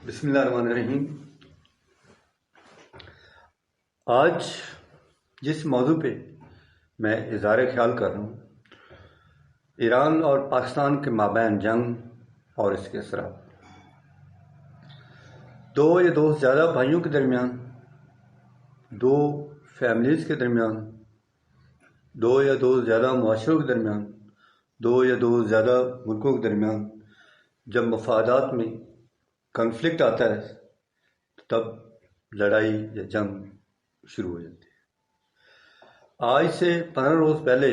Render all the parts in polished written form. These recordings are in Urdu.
بسم اللہ الرحمن الرحیم۔ آج جس موضوع پہ میں اظہار خیال کر رہا ہوں، ایران اور پاکستان کے مابین جنگ اور اس کے اثرات۔ دو یا دو سے زیادہ بھائیوں کے درمیان، دو فیملیز کے درمیان، دو یا دو سے زیادہ معاشروں کے درمیان، دو یا دو سے زیادہ ملکوں کے درمیان جب مفادات میں کنفلکٹ آتا ہے تو تب لڑائی یا جنگ شروع ہو جاتی ہے۔ آج سے 15 روز پہلے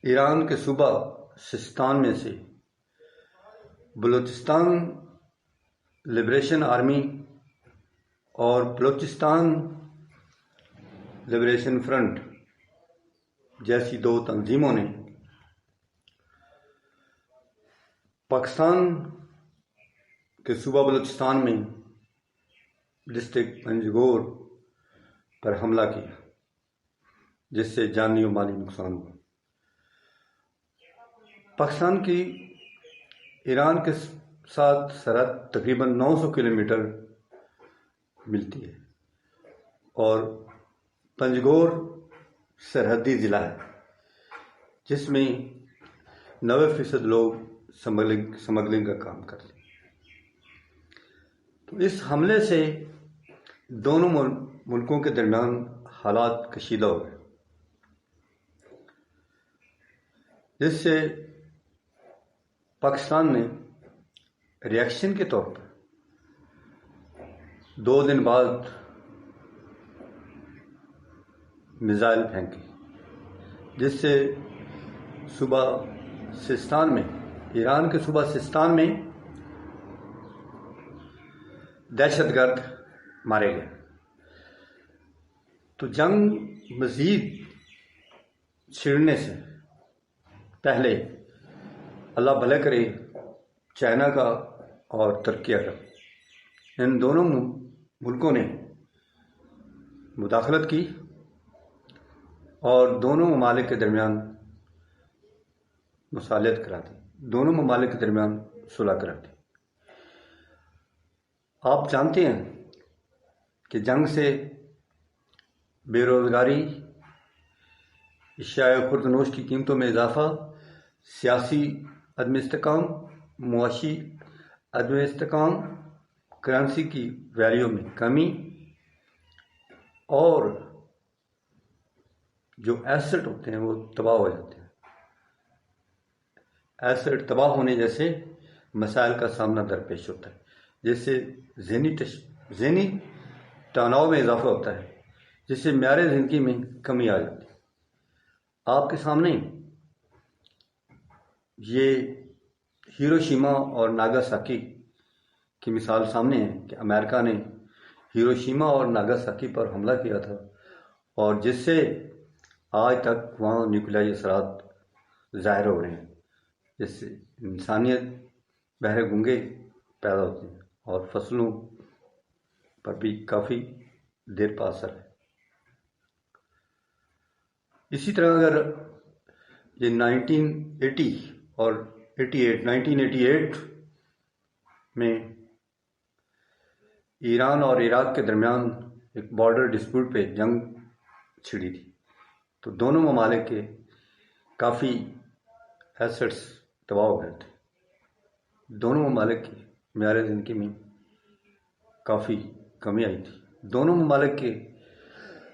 ایران کے صوبہ سیستان میں سے بلوچستان لبریشن آرمی اور بلوچستان لبریشن فرنٹ جیسی دو تنظیموں نے پاکستان کے صوبہ بلوچستان میں ڈسٹرکٹ پنجگور پر حملہ کیا، جس سے جانی و مالی نقصان ہوا۔ پاکستان کی ایران کے ساتھ سرحد تقریباً 900 کلومیٹر ملتی ہے اور پنجگور سرحدی ضلع ہے جس میں 90% لوگ سمگلنگ کا کام کرتے ہیں۔ تو اس حملے سے دونوں ملکوں کے درمیان حالات کشیدہ ہو گئے، جس سے پاکستان نے ریئیکشن کے طور پر 2 دن بعد میزائل پھینکے، جس سے صوبہ سیستان میں، ایران کے صوبہ سیستان میں دہشت گرد مارے گئے۔ تو جنگ مزید چھڑنے سے پہلے اللہ بھلے کرے چائنا کا اور ترکیہ کا، ان دونوں ملکوں نے مداخلت کی اور دونوں ممالک کے درمیان مصالحت کرا دی، دونوں ممالک کے درمیان صلح کرا دی۔ آپ جانتے ہیں کہ جنگ سے بے روزگاری، اشیاء خوردنوش کی قیمتوں میں اضافہ، سیاسی عدم استحکام، معاشی عدم استحکام، کرنسی کی ویلیو میں کمی اور جو ایسٹ ہوتے ہیں وہ تباہ ہو جاتے ہیں۔ ایسٹ تباہ ہونے جیسے مسائل کا سامنا درپیش ہوتا ہے، جس سے ذہنی تناؤ میں اضافہ ہوتا ہے، جس سے معیار زندگی میں کمی آ جاتی ہے۔ آپ کے سامنے یہ ہیروشیما اور ناگاساکی کی مثال سامنے ہے کہ امریکہ نے ہیروشیما اور ناگاساکی پر حملہ کیا تھا، اور جس سے آج تک وہاں نیوکلیائی اثرات ظاہر ہو رہے ہیں، جس سے انسانیت بہرے گونگے پیدا ہوتے ہیں اور فصلوں پر بھی کافی دیر پا اثر ہے۔ اسی طرح اگر یہ 1980 اور 1988 میں ایران اور عراق کے درمیان ایک بارڈر ڈسپیوٹ پہ جنگ چھڑی تھی، تو دونوں ممالک کے کافی ایسٹس تباہ ہو گئے تھے، دونوں ممالک کی معیار زندگی میں کافی کمی آئی تھی، دونوں ممالک کے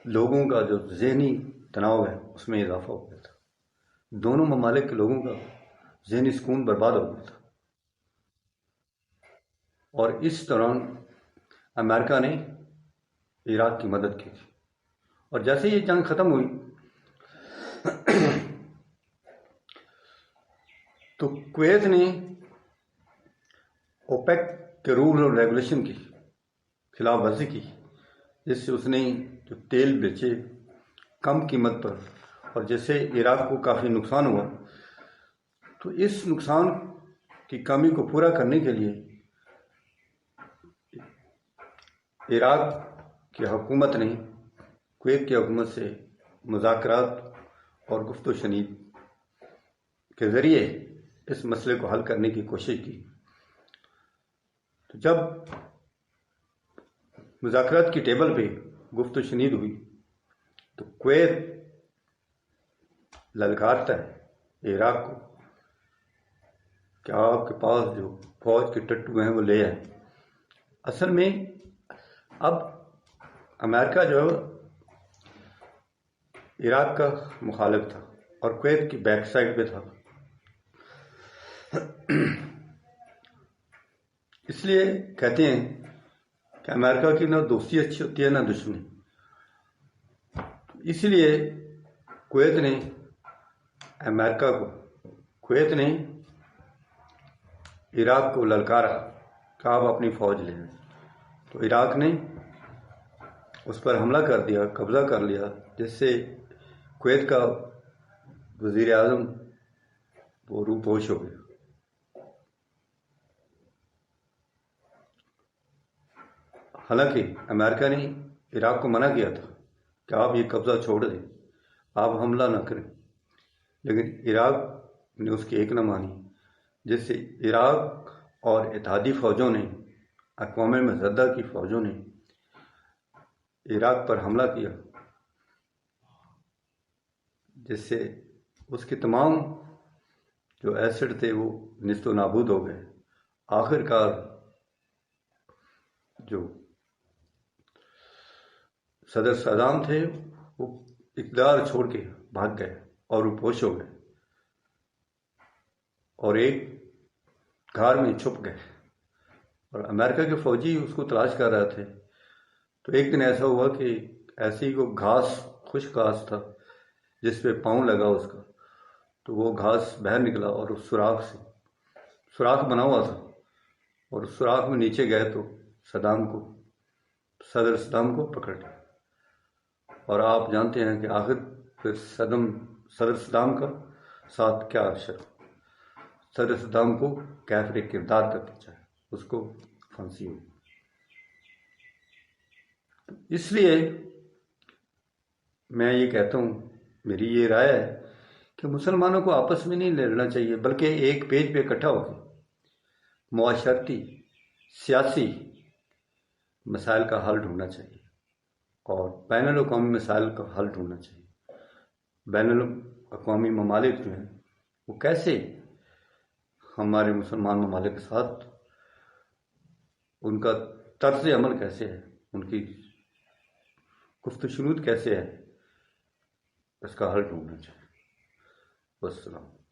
لوگوں کا جو ذہنی تناؤ ہے اس میں اضافہ ہو گیا تھا، دونوں ممالک کے لوگوں کا ذہنی سکون برباد ہو گیا تھا۔ اور اس دوران امریکہ نے عراق کی مدد کی تھی، اور جیسے یہ جنگ ختم ہوئی تو کویت نے اوپیک کے رول اور ریگولیشن کی خلاف ورزی کی، جس سے اس نے جو تیل بیچے کم قیمت پر، اور جس سے عراق کو کافی نقصان ہوا۔ تو اس نقصان کی کمی کو پورا کرنے کے لیے عراق کی حکومت نے کویت کی حکومت سے مذاکرات اور گفت و شنید کے ذریعے اس مسئلے کو حل کرنے کی کوشش کی، تو جب مذاکرات کی ٹیبل پہ گفت و شنید ہوئی تو کویت للکارتا ہے عراق کو کہ آپ کے پاس جو فوج کے ٹٹو ہیں وہ لے آئیں. اصل میں اب امریکہ جو ہے عراق کا مخالف تھا اور کویت کی بیک سائڈ پہ تھا. اس لیے کہتے ہیں کہ امریکہ کی نہ دوستی اچھی ہوتی ہے نہ دشمنی. اس لیے کویت نے عراق کو للکارا کہ آپ اپنی فوج لے آئیں. تو عراق نے اس پر حملہ کر دیا، قبضہ کر لیا، جس سے کویت کا وزیر اعظم وہ روپوش ہو گیا. حالانکہ امریکہ نے عراق کو منع کیا تھا کہ آپ یہ قبضہ چھوڑ دیں، آپ حملہ نہ کریں، لیکن عراق نے اس کی ایک نہ مانی، جس سے عراق اور اتحادی فوجوں نے، اقوام متحدہ کی فوجوں نے عراق پر حملہ کیا، جس سے اس کے تمام جو ایسڈ تھے وہ نیست و نابود ہو گئے. آخر کار جو صدر صدام تھے وہ اقتدار چھوڑ کے بھاگ گئے اور روپوش ہو گئے اور ایک غار میں چھپ گئے. اور امریکہ کے فوجی اس کو تلاش کر رہے تھے. تو ایک دن ایسا ہوا کہ ایسے ہی وہ گھاس، خشک گھاس تھا جس پہ پاؤں لگا اس کا، تو وہ گھاس باہر نکلا اور اس سوراخ بنا ہوا تھا، اور اس سوراخ میں نیچے گئے تو صدر صدام کو پکڑ لیا. اور آپ جانتے ہیں کہ آخر پھر صدر صدام کا ساتھ کیا اشر، صدر صدام کو کافر کردار تک پہنچا، اس کو پھانسی ہوئی. اس لیے میں یہ کہتا ہوں، میری یہ رائے ہے کہ مسلمانوں کو آپس میں نہیں لڑنا چاہیے، بلکہ ایک پیج پہ اکٹھا ہو کے معاشرتی، سیاسی مسائل کا حل ڈھونڈنا چاہیے اور بین الاقوامی مسائل کا حل ڈھونڈنا چاہیے. بین الاقوامی ممالک جو ہیں وہ کیسے ہمارے مسلمان ممالک کے ساتھ، ان کا طرز عمل کیسے ہے، ان کی گفت و شنود کیسے ہے، اس کا حل ڈھونڈنا چاہیے. والسلام.